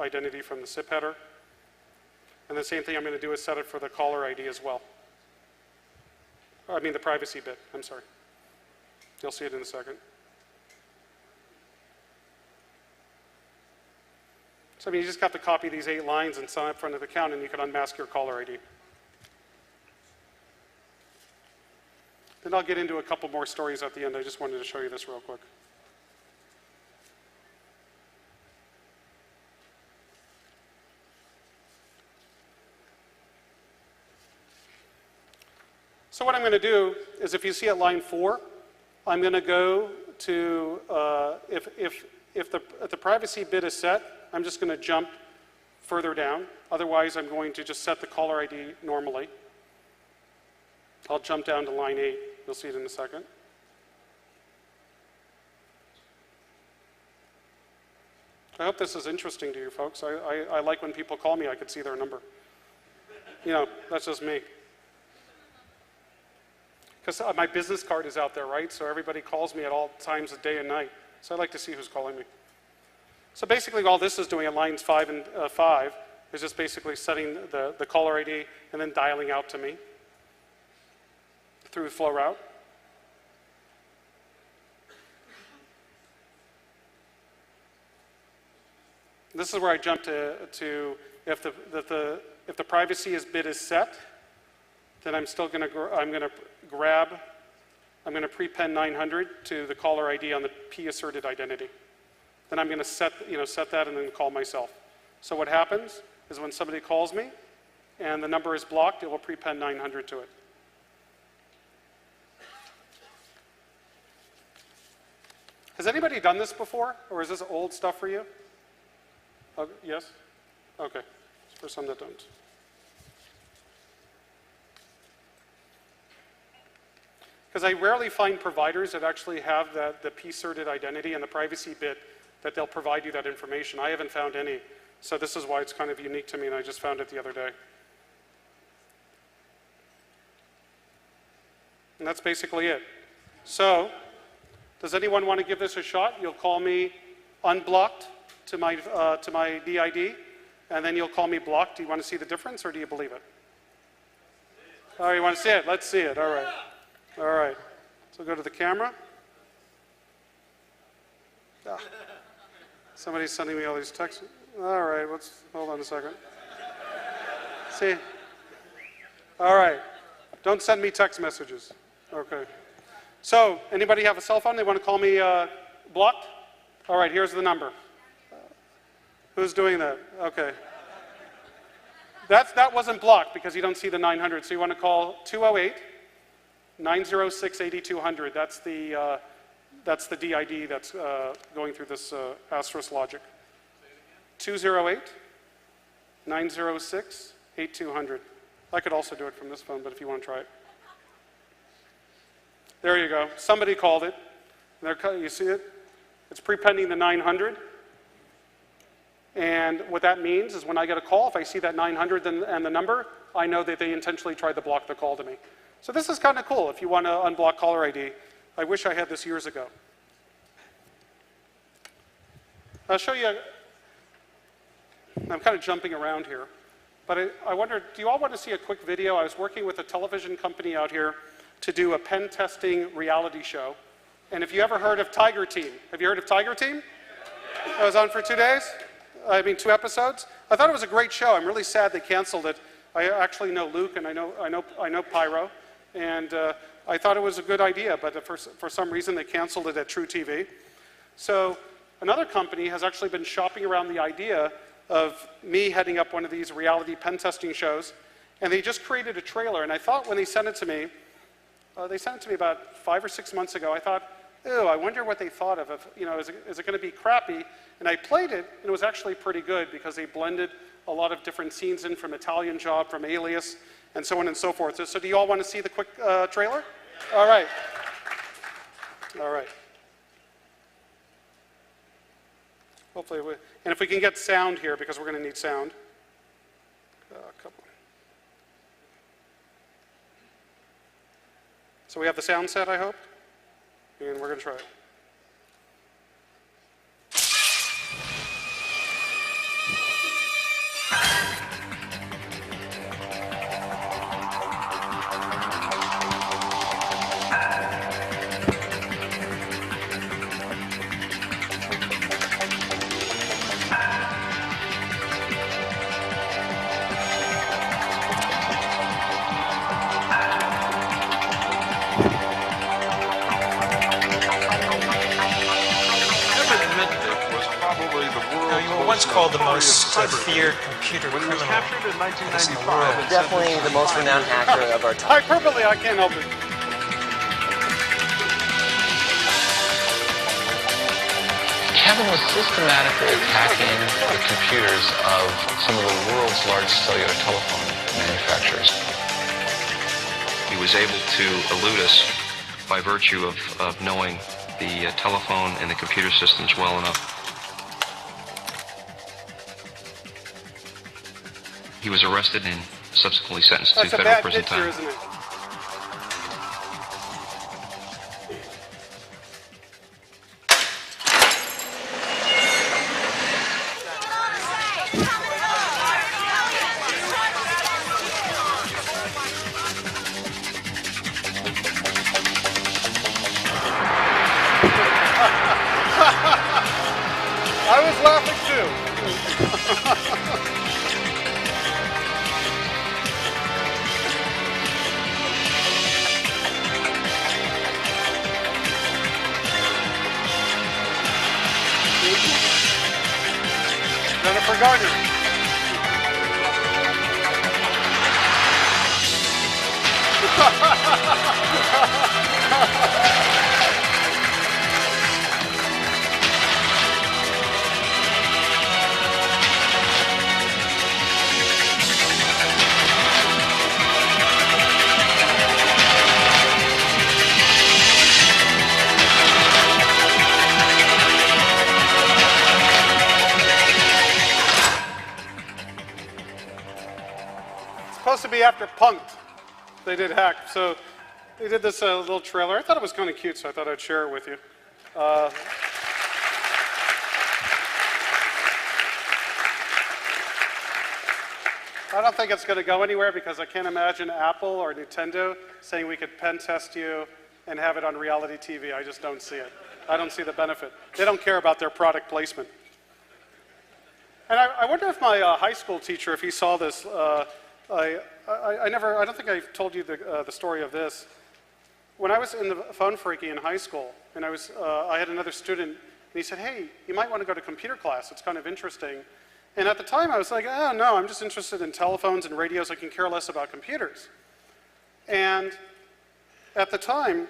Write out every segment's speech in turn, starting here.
identity from the SIP header. And the same thing I'm going to do is set it for the caller ID as well. I mean the privacy bit, I'm sorry. You'll see it in a second. So I mean, you just have to copy these 8 lines and sign up for an account, and you can unmask your caller ID. Then I'll get into a couple more stories at the end. I just wanted to show you this real quick. So what I'm going to do is, if you see at line 4, I'm going to go to, if the privacy bit is set, I'm just going to jump further down. Otherwise, I'm going to just set the caller ID normally. I'll jump down to line 8. You'll see it in a second. I hope this is interesting to you folks. I like when people call me, I could see their number. You know, that's just me. Because my business card is out there, right? So everybody calls me at all times of day and night. So I like to see who's calling me. So basically all this is doing at lines 5 and 5 is just basically setting the caller ID and then dialing out to me through flow route. This is where I jump to if the privacy bit is set, then I'm still going to I'm going to prepend 900 to the caller ID on the P asserted identity. Then I'm going to set that and then call myself. So what happens is when somebody calls me and the number is blocked, it will prepend 900 to it. Has anybody done this before, or is this old stuff for you? Yes? Okay. For some that don't. Because I rarely find providers that actually have the P-certed identity and the privacy bit that they'll provide you that information. I haven't found any. So this is why it's kind of unique to me, and I just found it the other day. And that's basically it. So, does anyone want to give this a shot? You'll call me unblocked to my DID, and then you'll call me blocked. Do you want to see the difference, or do you believe it? Oh, you want to see it? Let's see it. All right. All right. So go to the camera. Ah. Somebody's sending me all these texts. All right. Hold on a second. See? All right. Don't send me text messages. Okay. So, anybody have a cell phone? They want to call me blocked? All right, here's the number. Who's doing that? Okay. That wasn't blocked because you don't see the 900. So you want to call 208-906-8200. That's the DID that's going through this asterisk logic. 208-906-8200. I could also do it from this phone, but if you want to try it. There you go. Somebody called it. You see it? It's prepending the 900. And what that means is when I get a call, if I see that 900 and the number, I know that they intentionally tried to block the call to me. So this is kind of cool if you want to unblock caller ID. I wish I had this years ago. I'll show you. I'm kind of jumping around here. But I wonder, do you all want to see a quick video? I was working with a television company out here to do a pen testing reality show. And if you ever heard of Tiger Team, have you heard of Tiger Team? It was on for 2 days. 2 episodes. I thought it was a great show. I'm really sad they canceled it. I actually know Luke and I know Pyro, and I thought it was a good idea, but for some reason they canceled it at True TV. So another company has actually been shopping around the idea of me heading up one of these reality pen testing shows, and they just created a trailer. And I thought when they sent it to me about 5 or 6 months ago. I thought, ew, I wonder what they thought of. Is it going to be crappy? And I played it, and it was actually pretty good because they blended a lot of different scenes in from Italian Job, from Alias, and so on and so forth. So do you all want to see the quick trailer? All right. All right. Hopefully, and if we can get sound here, because we're going to need sound. So we have the sound set, I hope, and we're going to try it. once called the most feared computer criminal captured in in the 1995. world. Definitely the most renowned hacker of our time. Hyperbole, I can't help it. Kevin was systematically attacking the computers of some of the world's largest cellular telephone manufacturers. He was able to elude us by virtue of knowing the telephone and the computer systems well enough. He was arrested and subsequently sentenced to That's a federal bad prison picture, time. isn't it? I was laughing too. Jennifer Gardner. Supposed to be after Punk'd. They did Hack. So they did this little trailer. I thought it was kind of cute, so I thought I'd share it with you. I don't think it's going to go anywhere because I can't imagine Apple or Nintendo saying we could pen test you and have it on reality TV. I just don't see it. I don't see the benefit. They don't care about their product placement. And I wonder if my high school teacher, if he saw this, I don't think I've told you the story of this. When I was in the phone freaky in high school, and I had another student, and he said, hey, you might want to go to computer class. It's kind of interesting. And at the time, I was like, oh, no, I'm just interested in telephones and radios. I can care less about computers. And at the time,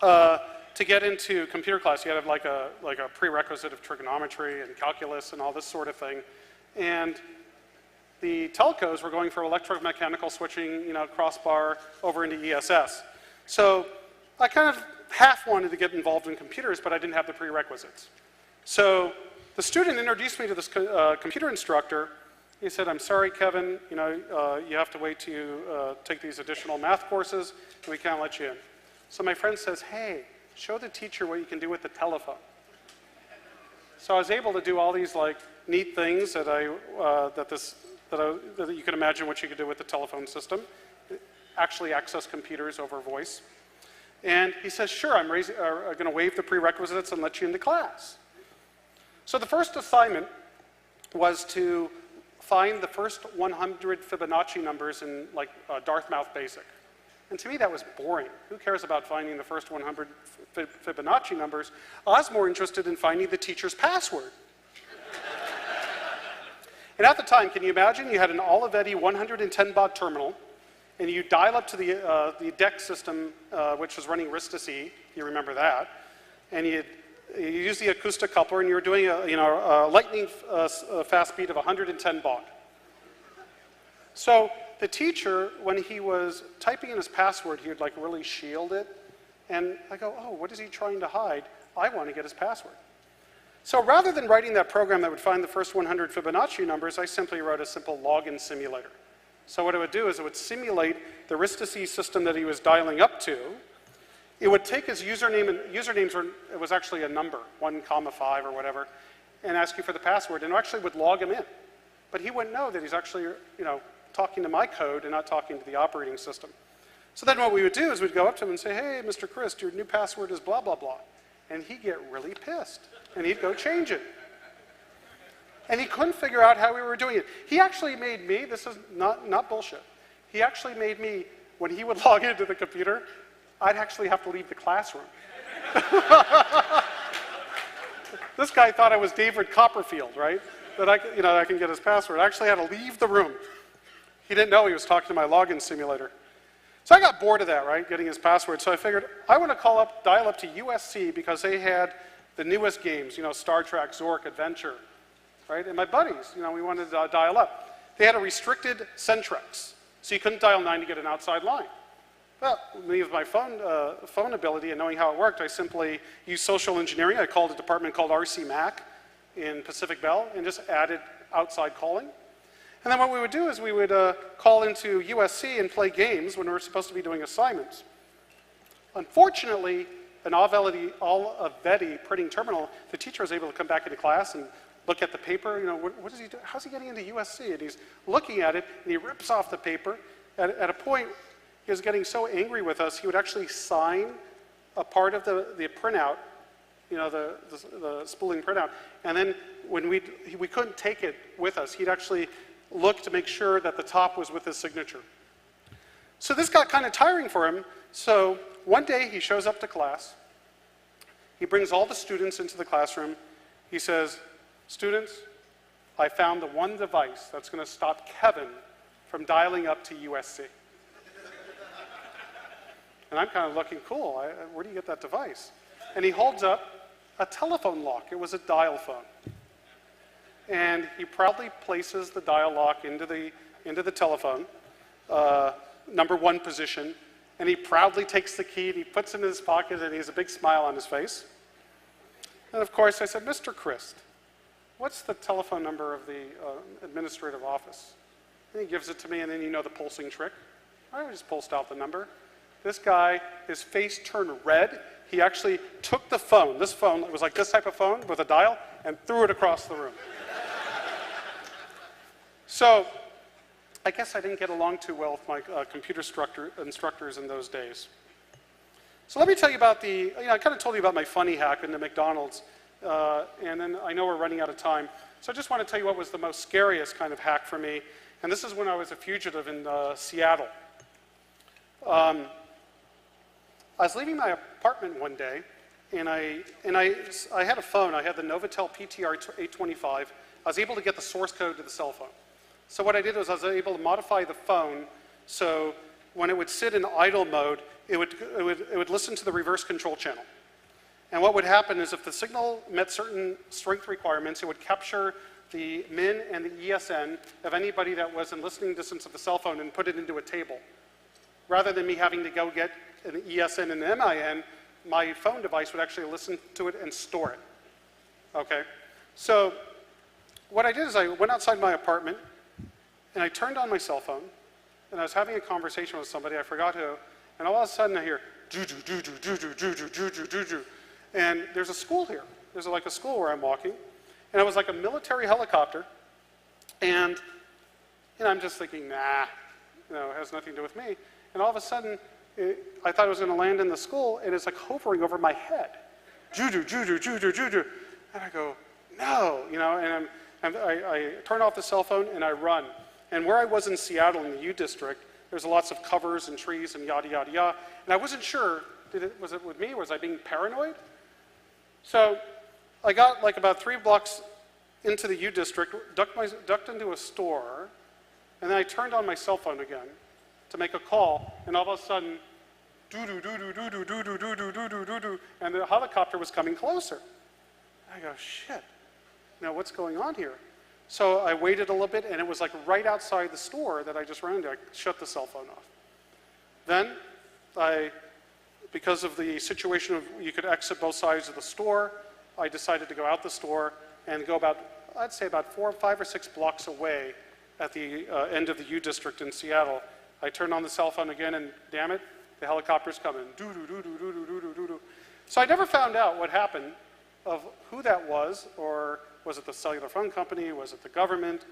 to get into computer class, you had to have like a prerequisite of trigonometry and calculus and all this sort of thing. And the telcos were going for electromechanical switching, crossbar over into ESS. So I kind of half wanted to get involved in computers, but I didn't have the prerequisites. So the student introduced me to this computer instructor. He said, I'm sorry, Kevin, you have to wait till you take these additional math courses, and we can't let you in. So my friend says, hey, show the teacher what you can do with the telephone. So I was able to do all these neat things that that you can imagine what you could do with the telephone system, actually access computers over voice. And he says, sure, I'm going to waive the prerequisites and let you into class. So the first assignment was to find the first 100 Fibonacci numbers in Dartmouth Basic. And to me, that was boring. Who cares about finding the first 100 Fibonacci numbers? I was more interested in finding the teacher's password. And at the time, can you imagine? You had an Olivetti 110 baud terminal, and you dial up to the DEC system, which was running RISC-to-C. You remember that. And you use the acoustic coupler, and you were doing a lightning fast speed of 110 baud. So the teacher, when he was typing in his password, he would really shield it. And I go, oh, what is he trying to hide? I want to get his password. So rather than writing that program that would find the first 100 Fibonacci numbers, I simply wrote a simple login simulator. So what it would do is it would simulate the RISC-to-C system that he was dialing up to. It would take his username, and usernames it was actually a number, 1,5 or whatever, and ask you for the password, and it actually would log him in. But he wouldn't know that he's actually, talking to my code and not talking to the operating system. So then what we would do is we'd go up to him and say, hey, Mr. Christ, your new password is blah, blah, blah. And he'd get really pissed, and he'd go change it. And he couldn't figure out how we were doing it. He actually made me, this is not bullshit, he actually made me, when he would log into the computer, I'd actually have to leave the classroom. this guy thought I was David Copperfield, right? That I can get his password. I actually had to leave the room. He didn't know he was talking to my login simulator. So I got bored of that, right, getting his password. So I figured I want to dial up to USC because they had the newest games, Star Trek, Zork, Adventure, right? And my buddies, we wanted to dial up. They had a restricted Centrex, so you couldn't dial 9 to get an outside line. Well, me with my phone ability and knowing how it worked, I simply used social engineering. I called a department called RC Mac in Pacific Bell and just added outside calling. And then what we would do is we would call into USC and play games when we were supposed to be doing assignments. Unfortunately, an Olivetti printing terminal, the teacher was able to come back into class and look at the paper. What is he doing? How's he getting into USC? And he's looking at it, and he rips off the paper. At a point, he was getting so angry with us, he would actually sign a part of the printout, the spooling printout. And then when we couldn't take it with us, he'd actually look to make sure that the top was with his signature. So this got kind of tiring for him. So one day he shows up to class. He brings all the students into the classroom. He says, "Students, I found the one device that's going to stop Kevin from dialing up to USC." And I'm kind of looking, cool, where do you get that device? And he holds up a telephone lock. It was a dial phone. And he proudly places the dial lock into the telephone, number 1 position, and he proudly takes the key and he puts it in his pocket and he has a big smile on his face. And of course I said, "Mr. Christ, what's the telephone number of the administrative office?" And he gives it to me, and then the pulsing trick. I just pulsed out the number. This guy, his face turned red. He actually took the phone, this phone, it was like this type of phone with a dial, and threw it across the room. So I guess I didn't get along too well with my computer instructors in those days. So let me tell you about I kind of told you about my funny hack in the McDonald's, and then I know we're running out of time. So I just want to tell you what was the most scariest kind of hack for me, and this is when I was a fugitive in Seattle. I was leaving my apartment one day, and I had a phone. I had the Novatel PTR 825. I was able to get the source code to the cell phone. So what I did was I was able to modify the phone so when it would sit in idle mode, it would listen to the reverse control channel. And what would happen is if the signal met certain strength requirements, it would capture the MIN and the ESN of anybody that was in listening distance of the cell phone and put it into a table. Rather than me having to go get an ESN and an MIN, my phone device would actually listen to it and store it. Okay? So what I did is I went outside my apartment, and I turned on my cell phone, and I was having a conversation with somebody, I forgot who, and all of a sudden I hear, "Doo-doo, doo-doo, doo-doo, doo-doo, doo-doo, doo-doo." And there's a school here. There's like a school where I'm walking, and it was like a military helicopter, and I'm just thinking, nah, it has nothing to do with me. And all of a sudden, I thought it was going to land in the school, and it's like hovering over my head. "Doo-doo, doo-doo, doo-doo, doo-doo." And I go, no, and I turn off the cell phone and I run. And where I was in Seattle in the U District, there's lots of covers and trees and yada, yada, yada. And I wasn't sure, was it with me? Was I being paranoid? So I got like about 3 blocks into the U District, ducked into a store, and then I turned on my cell phone again to make a call, and all of a sudden, doo-doo, doo-doo, doo-doo, doo-doo, doo-doo, doo-doo, doo-doo, and the helicopter was coming closer. I go, shit, what's going on here? So I waited a little bit, and it was like right outside the store that I just ran into. I shut the cell phone off. Then because of the situation of you could exit both sides of the store, I decided to go out the store and go about, I'd say about 5 or 6 blocks away at the end of the U District in Seattle. I turned on the cell phone again, and damn it, the helicopter's coming. Doo-doo-doo-doo-doo-doo-doo-doo. So I never found out what happened of who that was, or was it the cellular phone company, was it the government,